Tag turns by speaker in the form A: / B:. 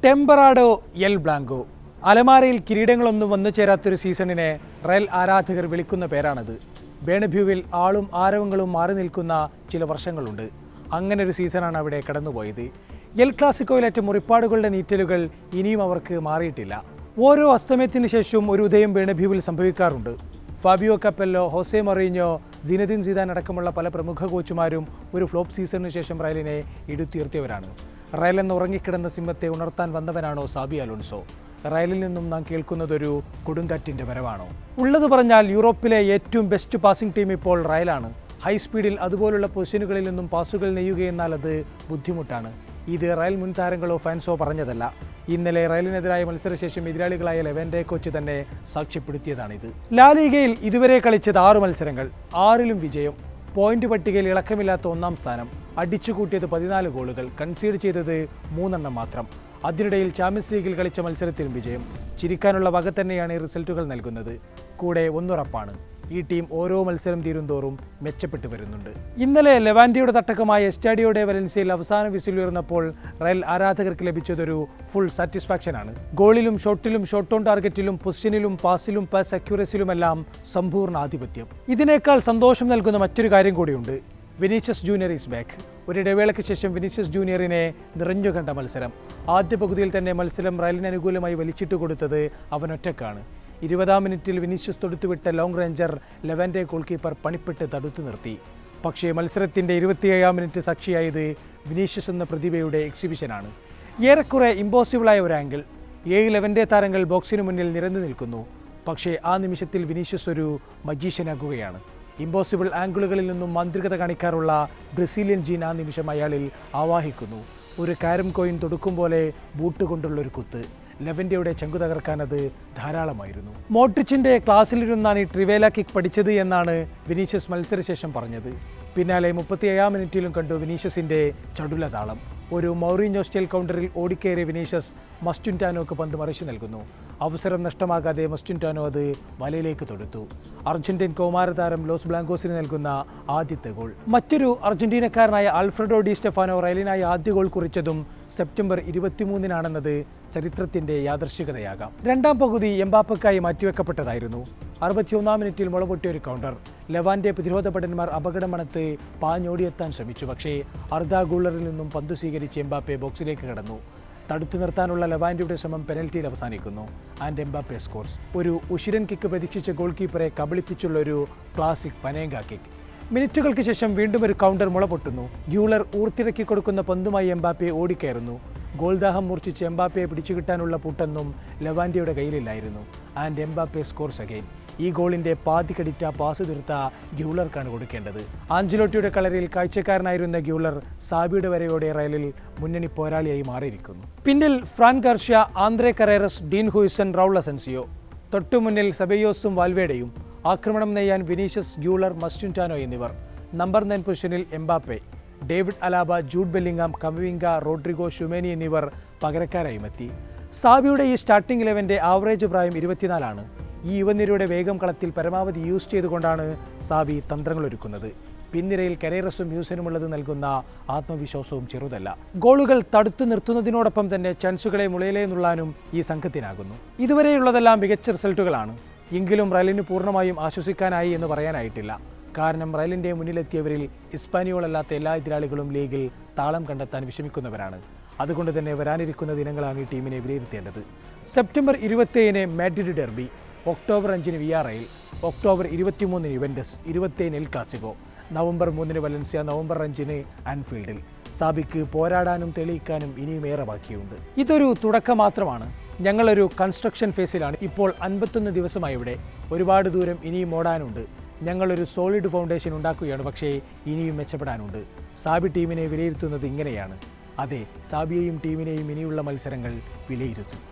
A: ടെമ്പറാഡോ L Blanco. അലമാരയിൽ കിരീടങ്ങളൊന്നും വന്നു ചേരാത്തൊരു സീസണിനെ Real ആരാധകർ വിളിക്കുന്ന പേരാണത്. ബേണബ്യൂവിൽ ആളും ആരവങ്ങളും മാറി നിൽക്കുന്ന ചില വർഷങ്ങളുണ്ട്. അങ്ങനെ ഒരു സീസണാണ് അവിടെ കടന്നുപോയത്. എൽ ക്ലാസിക്കോയിലേറ്റ മുറിപ്പാടുകളുടെ നീറ്റലുകൾ ഇനിയും അവർക്ക് മാറിയിട്ടില്ല. ഓരോ അസ്തമയത്തിന് ശേഷവും ഒരു ഉദയം ബേണബ്യൂവിൽ സംഭവിക്കാറുണ്ട്. Fabio Capello, Jose Mourinho, Zinedine Zidane അടക്കമുള്ള പല പ്രമുഖ കോച്ചുമാരും ഒരു ഫ്ലോപ്പ് സീസണിന് ശേഷം റയലിനെ ഇടുത്തിയുയർത്തിയവരാണ്. റയൽ എന്ന ഉറങ്ങിക്കിടന്ന സിംഹത്തെ ഉണർത്താൻ വന്നവനാണോ സാബി അലോൺസോ? റയലിൽ നിന്നും നാം കേൾക്കുന്നതൊരു കൊടുങ്കാറ്റിൻ്റെ വരവാണോ? ഉള്ളത് പറഞ്ഞാൽ യൂറോപ്പിലെ ഏറ്റവും ബെസ്റ്റ് പാസിംഗ് ടീം ഇപ്പോൾ റയലാണ്. ഹൈ സ്പീഡിൽ അതുപോലുള്ള പൊസിഷനുകളിൽ നിന്നും പാസുകൾ നെയ്യുകയെന്നാൽ അത് ബുദ്ധിമുട്ടാണ്. ഇത് റയൽ മുൻ താരങ്ങളോ ഫാൻസോ പറഞ്ഞതല്ല. ഇന്നലെ റയലിനെതിരായ മത്സരശേഷം എതിരാളികളായ ലെവൻ്റെ കോച്ച് തന്നെ സാക്ഷ്യപ്പെടുത്തിയതാണിത്. ലാലിഗയിൽ ഇതുവരെ കളിച്ചത് 6 മത്സരങ്ങൾ, 6ലും വിജയം. പോയിന്റ് പട്ടികയിൽ ഇളക്കമില്ലാത്ത 1-ാം സ്ഥാനം. അടിച്ചുകൂട്ടിയത് 14 ഗോളുകൾ, കൺസീഡ് ചെയ്തത് 3 മാത്രം. അതിനിടയിൽ ചാമ്പ്യൻസ് ലീഗിൽ കളിച്ച മത്സരത്തിലും വിജയം. ചിരിക്കാനുള്ള വക തന്നെയാണ് ഈ റിസൾട്ടുകൾ നൽകുന്നത്. കൂടെ ഒന്നുറപ്പാണ്, ഈ ടീം ഓരോ മത്സരം തീരുന്തോറും മെച്ചപ്പെട്ടു വരുന്നുണ്ട്. ഇന്നലെ ലെവാൻഡിയുടെ തട്ടകമായ എസ്റ്റാഡിയോ ഡെ വലൻസിയയിൽ അവസാന വിസിലുയർന്നപ്പോൾ റയൽ ആരാധകർക്ക് ലഭിച്ചതൊരു ഫുൾ സാറ്റിസ്ഫാക്ഷനാണ്. ഗോളിലും ഷോട്ടിലും, ഷോട്ട് ഓൺ ടാർഗറ്റിലും, പൊസിഷനിലും, പാസിലും, പാസ് അക്യുറസിലുമെല്ലാം സമ്പൂർണ്ണ ആധിപത്യം. ഇതിനേക്കാൾ സന്തോഷം നൽകുന്ന മറ്റൊരു കാര്യം കൂടിയുണ്ട്. Vinicius Junior is back. ഒരിടവേളയ്ക്ക് ശേഷം വിനീഷ്യസ് ജൂനിയറിനെ നിറഞ്ഞു കണ്ട മത്സരം. ആദ്യ പകുതിയിൽ തന്നെ മത്സരം റയലിന് അനുകൂലമായി വലിച്ചിട്ട് കൊടുത്തത് അവനൊറ്റക്കാണ്. 20-ാം മിനിറ്റിൽ വിനീഷ്യസ് തൊടുത്തുവിട്ട ലോങ് റേഞ്ചർ ലെവൻ്റെ ഗോൾ കീപ്പർ പണിപ്പെട്ട് തടുത്തു നിർത്തി. പക്ഷേ മത്സരത്തിൻ്റെ 27-ാം മിനിറ്റ് സാക്ഷിയായത് വിനീഷ്യസ് എന്ന പ്രതിഭയുടെ എക്സിബിഷനാണ്. ഏറെക്കുറെ ഇമ്പോസിബിളായ ഒരു ആംഗിൾ. 7 ലെവൻ്റെ താരങ്ങൾ ബോക്സിന് മുന്നിൽ നിരന്നു നിൽക്കുന്നു. പക്ഷേ ആ നിമിഷത്തിൽ വിനീഷ്യസ് ഒരു മജീഷ്യനാകുകയാണ്. ഇമ്പോസിബിൾ ആംഗിളുകളിൽ നിന്നും മാന്ത്രികത കാണിക്കാറുള്ള ബ്രസീലിയൻ ജീൻ ആ നിമിഷം അയാളിൽ ആവാഹിക്കുന്നു. ഒരു കാരം കോയിൻ തൊടുക്കും പോലെ ബൂട്ട് കൊണ്ടുള്ളൊരു കുത്ത്. ലെവൻ്റെയുടെ ചങ്കു തകർക്കാൻ അത് ധാരാളമായിരുന്നു. മോഡ്രിച്ചിൻ്റെ ക്ലാസ്സിലിരുന്നാണ് ഈ ട്രിവേല കിക്ക് പഠിച്ചത് എന്നാണ് വിനീഷ്യസ് മത്സരശേഷം പറഞ്ഞത്. പിന്നാലെ 37-ാം മിനിറ്റിലും കണ്ടു വിനീഷ്യസിൻ്റെ ചടുല താളം. ഒരു മൗറീഞ്ഞോ സ്റ്റൈൽ കൗണ്ടറിൽ ഓടിക്കയറിയ വിനീഷ്യസ് മസ്റ്റുൻറ്റാനോക്ക് പന്ത് മറിച്ചു നൽകുന്നു. അവസരം നഷ്ടമാകാതെ മസ്റ്റുൻറ്റാനോ അത് വലയിലേക്ക് തൊടുത്തു. അർജന്റീൻ കൗമാരതാരം ലോസ് ബ്ലാങ്കോസിന് നൽകുന്ന ആദ്യത്തെ ഗോൾ. മറ്റൊരു അർജന്റീനക്കാരനായ ആൽഫ്രഡോ ഡി സ്റ്റെഫാനോ റയലിനായി ആദ്യ ഗോൾ കുറിച്ചതും സെപ്റ്റംബർ 23-നാണെന്നത് ചരിത്രത്തിൻ്റെ യാദൃശ്ചികതയാകാം. 2-ാം പകുതി എംബാപ്പയ്ക്കായി മാറ്റിവെക്കപ്പെട്ടതായിരുന്നു. 61-ാം മിനിറ്റിൽ മുളപൊട്ടിയ ഒരു കൗണ്ടർ. ലെവാൻ്റെ പ്രതിരോധ ഭടന്മാർ അപകടമണത്ത് പാഞ്ഞോടിയെത്താൻ ശ്രമിച്ചു. പക്ഷേ അർദാ ഗൂളറിൽ നിന്നും പന്ത് സ്വീകരിച്ച് എംബാപ്പെ ബോക്സിലേക്ക് കടന്നു. തടുത്തു നിർത്താനുള്ള ലെവാൻഡിയുടെ ശ്രമം പെനൽറ്റിയിൽ അവസാനിക്കുന്നു. And Mbappe scores. ഒരു ഉശിരൻ കിക്ക് പ്രതീക്ഷിച്ച ഗോൾ കീപ്പറെ കബളിപ്പിച്ചുള്ള ഒരു ക്ലാസിക് പനേങ്ക കിക്ക്. മിനിറ്റുകൾക്ക് ശേഷം വീണ്ടും ഒരു കൗണ്ടർ മുളപൊട്ടുന്നു. ഗ്യൂളർ ഊർത്തിറക്കി കൊടുക്കുന്ന പന്തുമായി എംബാപ്പെ ഓടിക്കയറുന്നു. ഗോൾദാഹം മൂർച്ഛിച്ച് എംബാപ്പയെ പിടിച്ചുകിട്ടാനുള്ള പൂട്ടൊന്നും ലെവാൻഡിയുടെ കയ്യിലില്ലായിരുന്നു. And Mbappe scores again. ഈ ഗോളിൻ്റെ പാതി കടിറ്റ പാസ് തീർത്ത ഗ്യൂളർക്കാണ് കൊടുക്കേണ്ടത്. ആഞ്ചലോട്ടിയുടെ കളരിയിൽ കാഴ്ചക്കാരനായിരുന്ന ഗ്യൂളർ സാബിയുടെ വരയോടെ റയലിൽ മുന്നണി പോരാളിയായി മാറിയിരിക്കുന്നു. പിന്നിൽ Fran Garcia, Andre Carreras, Dean Huijsen, Raul Asencio. തൊട്ടുമുന്നിൽ സെബയോസും വാൽവേഡയും. ആക്രമണം നെയ്യാൻ വിനീഷ്യസ്, ഗ്യൂളർ, മസ്റ്റുൻറ്റാനോ എന്നിവർ. നമ്പർ 9 പൊസിഷനിൽ Mbappe, David Alaba, Jude Bellingham, Camavinga, Rodrygo, Tchouameni എന്നിവർ പകരക്കാരായും എത്തി. സാബിയുടെ ഈ സ്റ്റാർട്ടിംഗ് 11ൻ്റെ ആവറേജ് പ്രായം 24 ആണ്. ഈ യുവനിരയുടെ വേഗം കളത്തിൽ പരമാവധി യൂസ് ചെയ്തുകൊണ്ടാണ് സാബി തന്ത്രങ്ങൾ ഒരുക്കുന്നത്. പിൻനിരയിൽ കരേറസും ഹ്യൂസനുമുള്ളത് നൽകുന്ന ആത്മവിശ്വാസവും ചെറുതല്ല. ഗോളുകൾ തടുത്തു നിർത്തുന്നതിനോടൊപ്പം തന്നെ ചാൻസുകളെ മുളയിലേ നുള്ളാനും ഈ സംഘത്തിനാകുന്നു. ഇതുവരെയുള്ളതെല്ലാം മികച്ച റിസൾട്ടുകളാണ്. എങ്കിലും റയലിന് പൂർണ്ണമായും ആശ്വസിക്കാനായി എന്ന് പറയാനായിട്ടില്ല. കാരണം റയലിൻ്റെ മുന്നിലെത്തിയവരിൽ ഇസ്പാനിയോളല്ലാത്ത എല്ലാ എതിരാളികളും ലീഗിൽ താളം കണ്ടെത്താൻ വിഷമിക്കുന്നവരാണ്. അതുകൊണ്ട് തന്നെ വരാനിരിക്കുന്ന ദിനങ്ങളാണ് ഈ ടീമിനെ വിലയിരുത്തേണ്ടത്. സെപ്റ്റംബർ 27-ന് മാഡ്രിഡ് ഡെർബി, ഒക്ടോബർ 5-ന് വിയാറയിൽ, ഒക്ടോബർ 23-ന് യുവൻറ്റസ്, 27-ന് എൽ ക്ലാസിക്കോ, നവംബർ 3-ന് വലൻസിയ, നവംബർ 5-ന് ആൻഫീൽഡിൽ. സാബിക്ക് പോരാടാനും തെളിയിക്കാനും ഇനിയും ഏറെ ബാക്കിയുണ്ട്. ഇതൊരു തുടക്കം മാത്രമാണ്. ഞങ്ങളൊരു കൺസ്ട്രക്ഷൻ ഫേസിലാണ്. ഇപ്പോൾ 51 ദിവസമായി ഇവിടെ. ഒരുപാട് ദൂരം ഇനിയും ഓടാനുണ്ട്. ഞങ്ങളൊരു സോളിഡ് ഫൗണ്ടേഷൻ ഉണ്ടാക്കുകയാണ്, പക്ഷേ ഇനിയും മെച്ചപ്പെടാനുണ്ട്. സാബി ടീമിനെ വിലയിരുത്തുന്നത് ഇങ്ങനെയാണ്. അതെ, സാബിയെയും ടീമിനെയും ഇനിയുള്ള മത്സരങ്ങൾ വിലയിരുത്തും.